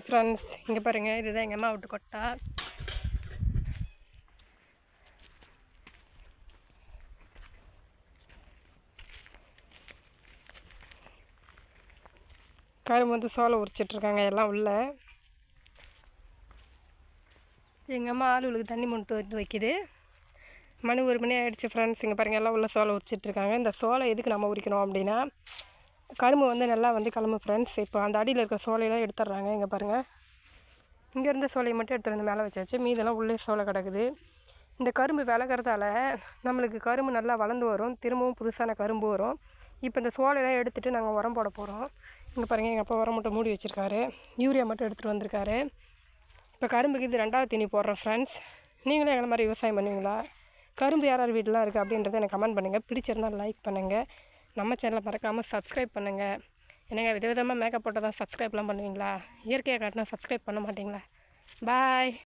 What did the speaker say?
Friends இங்கே பாருங்கள், இதுதான் எங்கள் அம்மா விட்டு கொட்டா. கரும்பு வந்து சோளம் உரிச்சிட்ருக்காங்க எல்லாம் உள்ள. எங்கள் அம்மா ஆளுகளுக்கு தண்ணி மொண்டு வந்து வைக்கிது. மணி 1 மணி ஆகிடுச்சு ஃப்ரெண்ட்ஸ். இங்கே பாருங்கள், எல்லாம் உள்ள சோளம் உரிச்சிட்ருக்காங்க. இந்த சோளம் எதுக்கு நம்ம உரிக்கணும் அப்படின்னா, கரும்பு வந்து நல்லா வந்து கிளம்பு ஃப்ரெண்ட்ஸ். இப்போ அந்த அடியில் இருக்க சோலையெல்லாம் எடுத்துட்றாங்க. இங்கே பாருங்கள், இங்கே இருந்த சோலையை மட்டும் எடுத்துகிட்டு வந்து மேலே வச்சாச்சு. மீதெல்லாம் உள்ளே சோலை கிடக்குது. இந்த கரும்பு விலகிறதால நம்மளுக்கு கரும்பு நல்லா வளர்ந்து வரும். திரும்பவும் புதுசான கரும்பு வரும். இப்போ இந்த சோலையெல்லாம் எடுத்துகிட்டு நாங்கள் உரம் போட போகிறோம். இங்கே பாருங்கள், எங்கள் அப்பா உரம் மட்டும் மூடி வச்சுருக்காரு. யூரியா மட்டும் எடுத்துகிட்டு வந்திருக்காரு. இப்போ கரும்புக்கு இது 2வது தீனி போடுறோம் ஃப்ரெண்ட்ஸ். நீங்களும் எங்களை மாதிரி விவசாயம் பண்ணுவீங்களா? கரும்பு யார் யார் வீட்டிலாம் இருக்குது அப்படின்றத எனக்கு கமெண்ட் பண்ணுங்கள். பிடிச்சிருந்தால் லைக் பண்ணுங்கள். நம்ம சேனலை மறக்காமல் சப்ஸ்கிரைப் பண்ணுங்கள். என்னங்க விதவிதமாக மேக்கப் போட்டால் தான் சப்ஸ்கிரைப்லாம் பண்ணுவீங்களா? இயற்கையாக காட்டினா சப்ஸ்கிரைப் பண்ண மாட்டிங்களா? பாய்.